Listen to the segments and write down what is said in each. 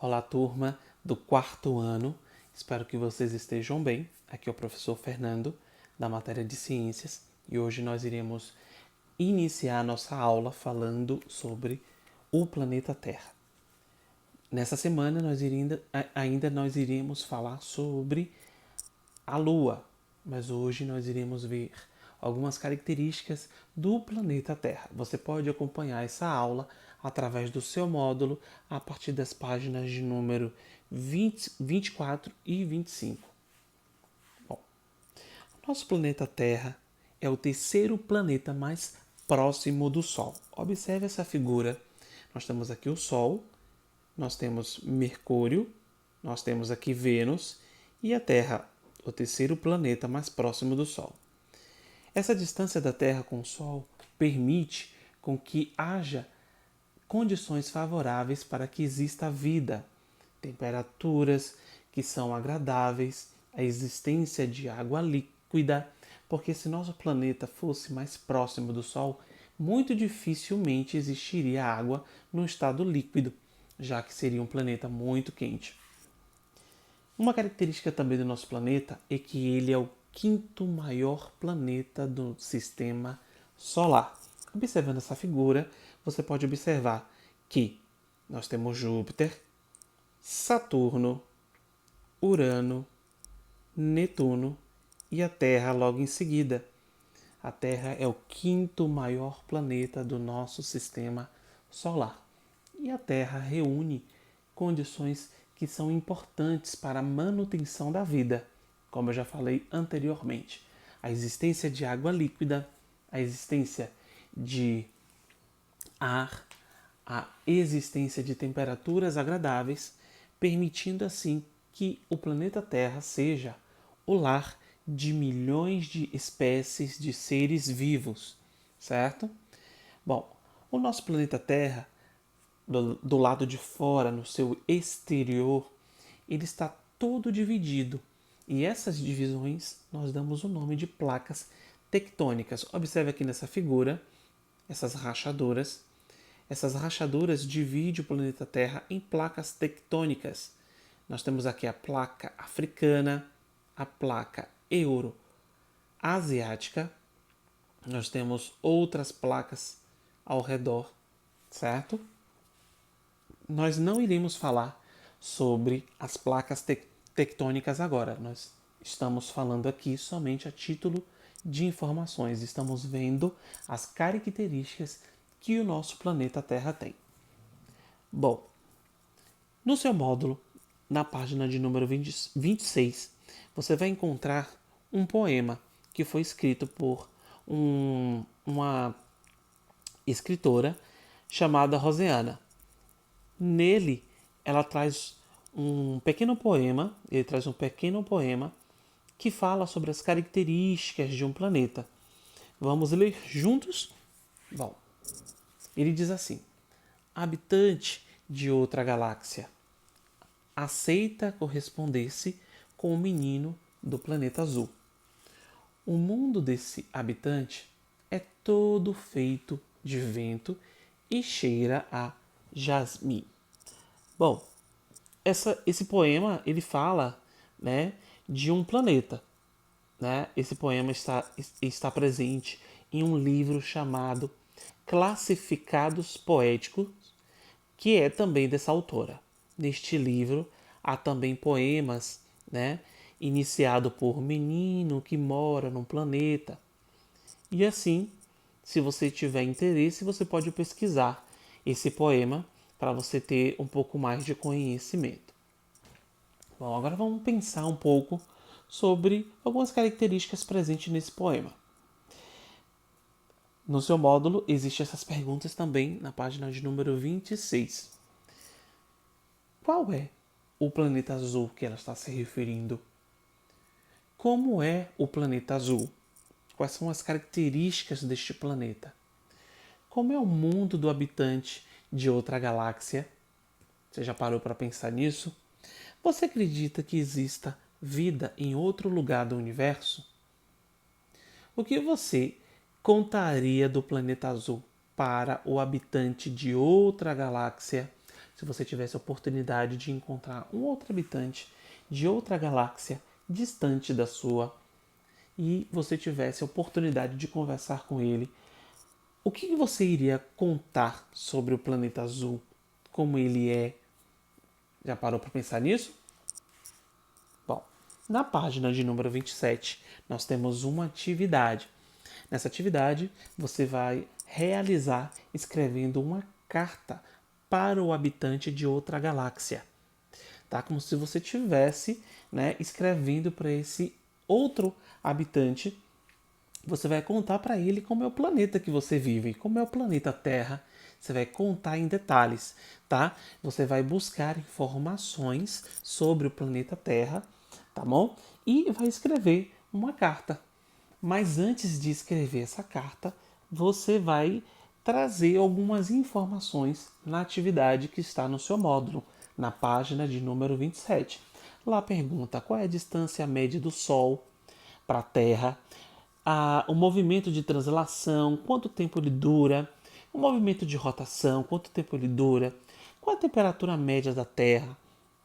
Olá, turma do quarto ano. Espero que vocês estejam bem. Aqui é o professor Fernando, da matéria de Ciências, e hoje nós iremos iniciar a nossa aula falando sobre o planeta Terra. Nessa semana nós iremos falar sobre a Lua, mas hoje nós iremos ver algumas características do planeta Terra. Você pode acompanhar essa aula através do seu módulo a partir das páginas de número 24 e 25. Bom, nosso planeta Terra é o terceiro planeta mais próximo do Sol. Observe essa figura. Nós temos aqui o Sol, nós temos Mercúrio, nós temos aqui Vênus e a Terra, o terceiro planeta mais próximo do Sol. Essa distância da Terra com o Sol permite com que haja condições favoráveis para que exista vida, temperaturas que são agradáveis, a existência de água líquida, porque se nosso planeta fosse mais próximo do Sol, muito dificilmente existiria água no estado líquido, já que seria um planeta muito quente. Uma característica também do nosso planeta é que ele é o quinto maior planeta do sistema solar. Observando essa figura, você pode observar que nós temos Júpiter, Saturno, Urano, Netuno e a Terra logo em seguida. A Terra é o quinto maior planeta do nosso sistema solar. E a Terra reúne condições que são importantes para a manutenção da vida, como eu já falei anteriormente. A existência de água líquida, a existência de ar, a existência de temperaturas agradáveis, permitindo assim que o planeta Terra seja o lar de milhões de espécies de seres vivos, certo? Bom, o nosso planeta Terra, do lado de fora, no seu exterior, ele está todo dividido. E essas divisões nós damos o nome de placas tectônicas. Observe aqui nessa figura essas rachaduras. Essas rachaduras dividem o planeta Terra em placas tectônicas. Nós temos aqui a placa africana, a placa euroasiática. Nós temos outras placas ao redor, certo? Nós não iremos falar sobre as placas tectônicas agora. Nós estamos falando aqui somente a título de informações. Estamos vendo as características que o nosso planeta Terra tem. Bom, no seu módulo, na página de número 26, você vai encontrar um poema que foi escrito por uma escritora chamada Rosiana. Nele, ela traz ele traz um pequeno poema que fala sobre as características de um planeta. Vamos ler juntos? Bom, ele diz assim: habitante de outra galáxia, aceita corresponder-se com o menino do planeta azul. O mundo desse habitante é todo feito de vento e cheira a jasmim. Bom, esse poema ele fala, né, de um planeta. Né? Esse poema está presente em um livro chamado Classificados Poéticos, que é também dessa autora. Neste livro há também poemas, né, iniciado por menino que mora num planeta. E assim, se você tiver interesse, você pode pesquisar esse poema para você ter um pouco mais de conhecimento. Bom, agora vamos pensar um pouco sobre algumas características presentes nesse poema. No seu módulo, existem essas perguntas também na página de número 26. Qual é o planeta azul que ela está se referindo? Como é o planeta azul? Quais são as características deste planeta? Como é o mundo do habitante de outra galáxia? Você já parou para pensar nisso? Você acredita que exista vida em outro lugar do universo? O que você contaria do planeta azul para o habitante de outra galáxia se você tivesse a oportunidade de encontrar um outro habitante de outra galáxia distante da sua e você tivesse a oportunidade de conversar com ele, o que você iria contar sobre o planeta azul? Como ele é? Já parou para pensar nisso? Bom, na página de número 27, nós temos uma atividade. Nessa atividade, você vai realizar escrevendo uma carta para o habitante de outra galáxia. Tá? Como se você tivesse, né, escrevendo para esse outro habitante. Você vai contar para ele como é o planeta que você vive, como é o planeta Terra. Você vai contar em detalhes, tá? Você vai buscar informações sobre o planeta Terra, tá bom? E vai escrever uma carta. Mas antes de escrever essa carta, você vai trazer algumas informações na atividade que está no seu módulo, na página de número 27. Lá pergunta qual é a distância média do Sol para a Terra, o movimento de translação, quanto tempo ele dura, o movimento de rotação, quanto tempo ele dura, qual a temperatura média da Terra,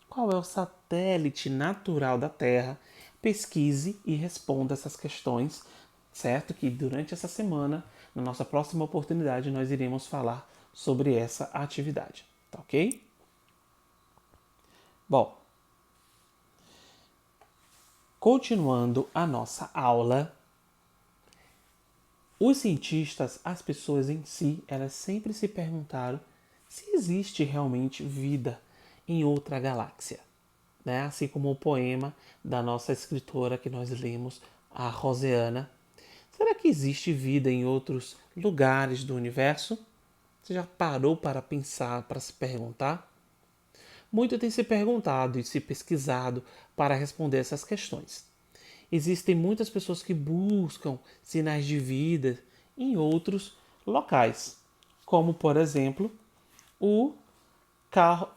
qual é o satélite natural da Terra. Pesquise e responda essas questões, certo? Que durante essa semana, na nossa próxima oportunidade, nós iremos falar sobre essa atividade, tá ok? Bom, continuando a nossa aula, os cientistas, as pessoas em si, elas sempre se perguntaram se existe realmente vida em outra galáxia. Né? Assim como o poema da nossa escritora que nós lemos, a Roseana. Será que existe vida em outros lugares do universo? Você já parou para pensar, para se perguntar? Muito tem se perguntado e se pesquisado para responder essas questões. Existem muitas pessoas que buscam sinais de vida em outros locais, como por exemplo o Carl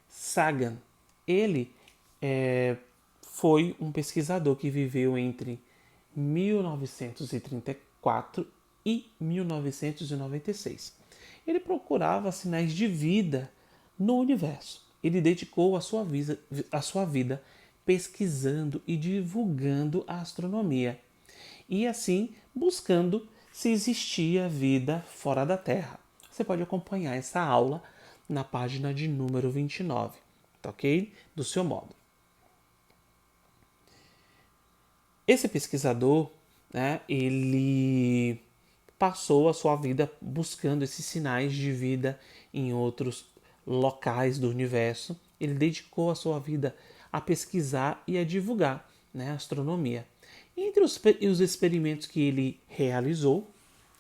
Sagan. Ele foi um pesquisador que viveu entre 1934 e 1996. Ele procurava sinais de vida no universo. Ele dedicou a sua vida pesquisando e divulgando a astronomia e assim buscando se existia vida fora da Terra. Você pode acompanhar essa aula na página de número 29, tá ok? Do seu módulo. Esse pesquisador, né, ele passou a sua vida buscando esses sinais de vida em outros locais do universo. Ele dedicou a sua vida a pesquisar e a divulgar, né, a astronomia. E entre os experimentos que ele realizou,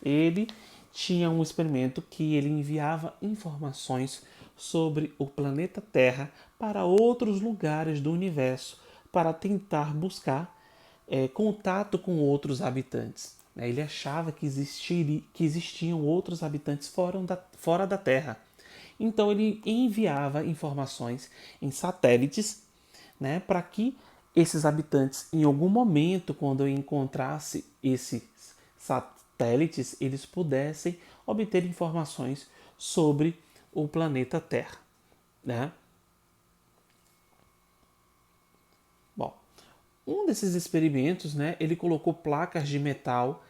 ele tinha um experimento que ele enviava informações sobre o planeta Terra para outros lugares do universo para tentar buscar contato com outros habitantes. Ele achava que existiam outros habitantes fora da Terra. Então ele enviava informações em satélites, né, para que esses habitantes, em algum momento, quando eu encontrasse esses satélites, eles pudessem obter informações sobre o planeta Terra. Né? Bom, um desses experimentos, né, ele colocou placas de metal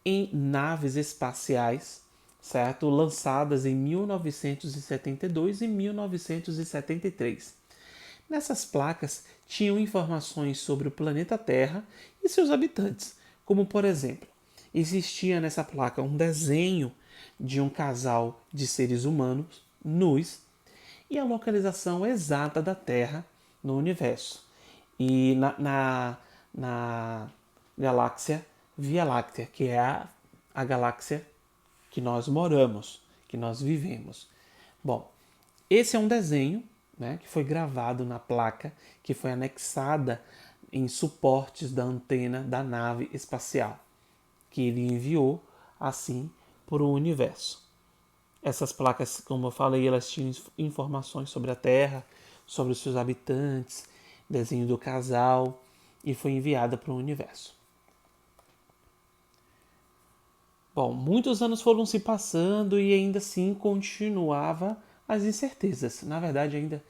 em naves espaciais, certo? Lançadas em 1972 e 1973. Nessas placas tinham informações sobre o planeta Terra e seus habitantes, como por exemplo, existia nessa placa um desenho de um casal de seres humanos nus e a localização exata da Terra no universo. E na galáxia Via Láctea, que é a galáxia que nós moramos, que nós vivemos. Bom, esse é um desenho, né, que foi gravado na placa, que foi anexada em suportes da antena da nave espacial, que ele enviou assim para o universo. Essas placas, como eu falei, elas tinham informações sobre a Terra, sobre os seus habitantes, desenho do casal, e foi enviada para o universo. Bom, muitos anos foram se passando e ainda assim continuava as incertezas. Na verdade, ainda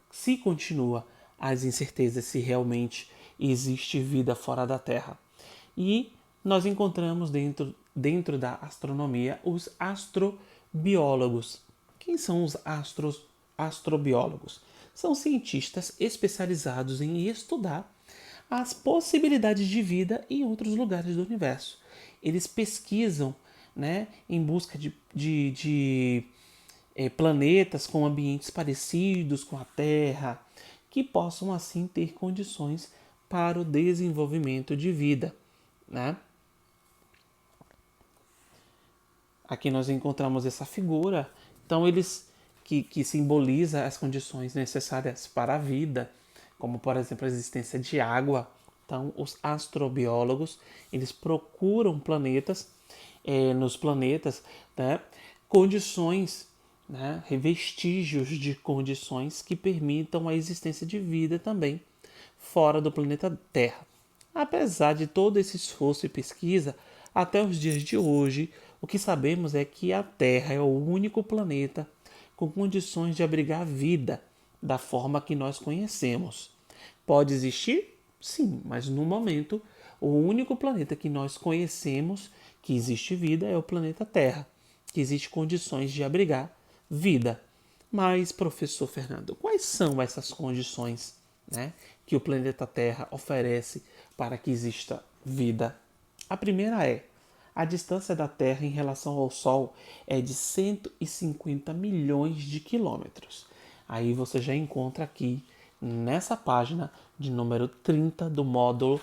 se continua as incertezas se realmente existe vida fora da Terra. E nós encontramos dentro da astronomia os astrobiólogos. Quem são os astrobiólogos? São cientistas especializados em estudar as possibilidades de vida em outros lugares do universo. Eles pesquisam, né, em busca de planetas com ambientes parecidos com a Terra, que possam assim ter condições para o desenvolvimento de vida, né? Aqui nós encontramos essa figura, então eles que simboliza as condições necessárias para a vida, como por exemplo a existência de água. Então os astrobiólogos eles procuram planetas, nos planetas, né, condições, né, vestígios de condições que permitam a existência de vida também fora do planeta Terra. Apesar de todo esse esforço e pesquisa, até os dias de hoje, o que sabemos é que a Terra é o único planeta com condições de abrigar vida da forma que nós conhecemos. Pode existir? Sim, mas no momento, o único planeta que nós conhecemos que existe vida é o planeta Terra, que existe condições de abrigar vida. Mas, professor Fernando, quais são essas condições, né, que o planeta Terra oferece para que exista vida? A primeira é: a distância da Terra em relação ao Sol é de 150 milhões de quilômetros. Aí você já encontra aqui, nessa página de número 30 do módulo,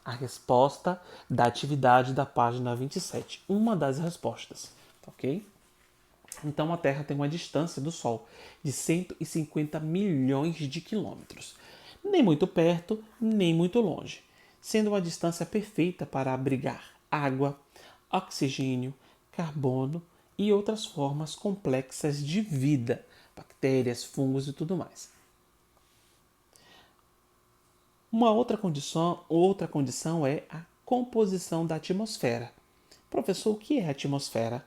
a resposta da atividade da página 27. Uma das respostas, ok? Então a Terra tem uma distância do Sol de 150 milhões de quilômetros. Nem muito perto, nem muito longe, sendo uma distância perfeita para abrigar água, oxigênio, carbono e outras formas complexas de vida, bactérias, fungos e tudo mais. Uma outra condição é a composição da atmosfera. Professor, o que é atmosfera?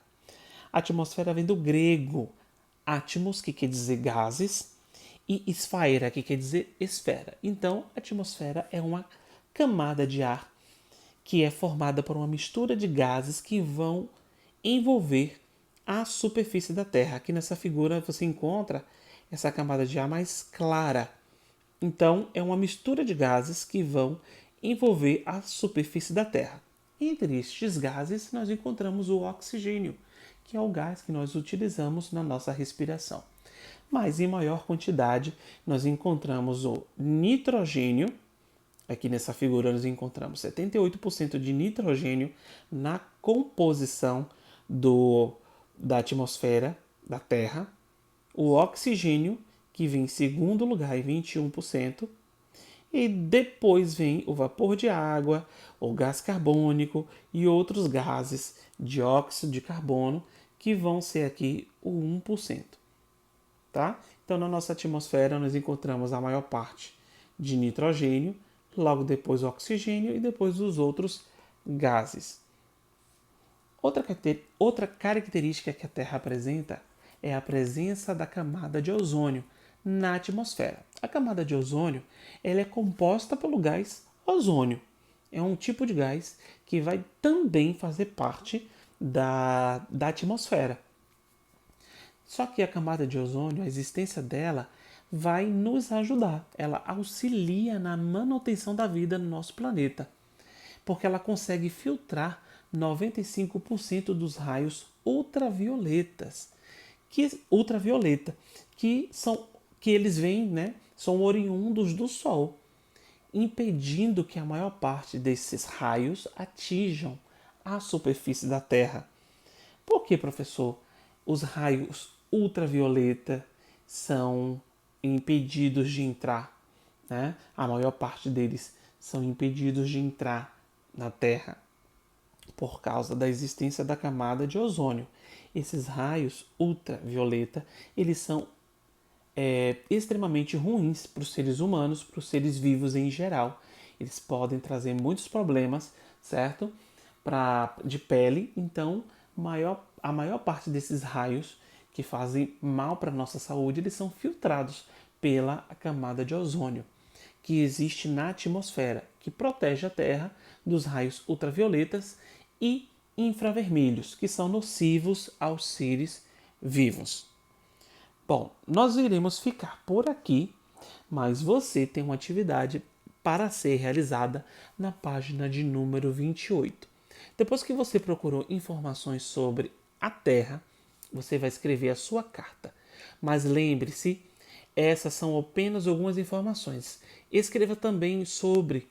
A atmosfera vem do grego atmos, que quer dizer gases, e esfera, que quer dizer esfera. Então, a atmosfera é uma camada de ar que é formada por uma mistura de gases que vão envolver a superfície da Terra. Aqui nessa figura você encontra essa camada de ar mais clara. Então, é uma mistura de gases que vão envolver a superfície da Terra. Entre estes gases, nós encontramos o oxigênio, que é o gás que nós utilizamos na nossa respiração. Mas em maior quantidade, nós encontramos o nitrogênio. Aqui nessa figura nós encontramos 78% de nitrogênio na composição da atmosfera da Terra. O oxigênio, que vem em segundo lugar, em 21%. E depois vem o vapor de água, o gás carbônico e outros gases, dióxido de carbono, que vão ser aqui o 1%. Tá? Então, na nossa atmosfera, nós encontramos a maior parte de nitrogênio, logo depois o oxigênio e depois os outros gases. Outra característica que a Terra apresenta é a presença da camada de ozônio na atmosfera. A camada de ozônio ela é composta pelo gás ozônio. É um tipo de gás que vai também fazer parte da atmosfera. Só que a camada de ozônio, a existência dela, vai nos ajudar. Ela auxilia na manutenção da vida no nosso planeta, porque ela consegue filtrar 95% dos raios ultravioletas, que eles vêm, né, são oriundos do Sol, impedindo que a maior parte desses raios atinjam a superfície da Terra. Por que, professor, os raios ultravioleta são impedidos de entrar, né? A maior parte deles são impedidos de entrar na Terra por causa da existência da camada de ozônio. Esses raios ultravioleta, eles são extremamente ruins para os seres humanos, para os seres vivos em geral. Eles podem trazer muitos problemas, certo? De pele. Então, a maior parte desses raios que fazem mal para a nossa saúde, eles são filtrados pela camada de ozônio que existe na atmosfera, que protege a Terra dos raios ultravioletas e infravermelhos, que são nocivos aos seres vivos. Bom, nós iremos ficar por aqui, mas você tem uma atividade para ser realizada na página de número 28. Depois que você procurou informações sobre a Terra, você vai escrever a sua carta. Mas lembre-se, essas são apenas algumas informações. Escreva também sobre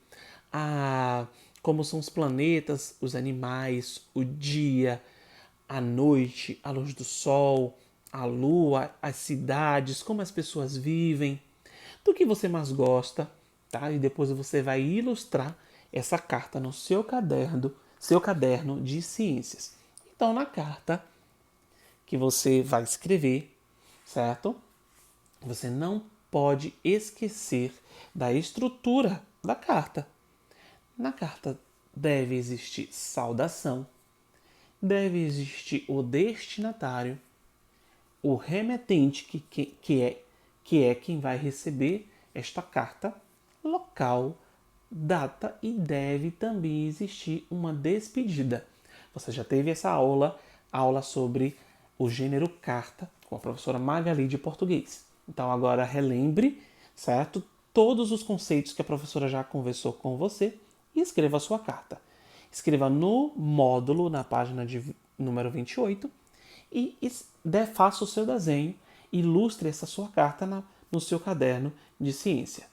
como são os planetas, os animais, o dia, a noite, a luz do sol, a lua, as cidades, como as pessoas vivem, do que você mais gosta, tá? E depois você vai ilustrar essa carta no seu caderno de ciências. Então, na carta que você vai escrever, certo? Você não pode esquecer da estrutura da carta. Na carta deve existir saudação, deve existir o destinatário, o remetente, que é quem vai receber esta carta, local, data e deve também existir uma despedida. Você já teve essa aula sobre o gênero carta com a professora Magali de português. Então agora relembre, certo? Todos os conceitos que a professora já conversou com você e escreva a sua carta. Escreva no módulo, na página de número 28, e faça o seu desenho, ilustre essa sua carta no seu caderno de ciência.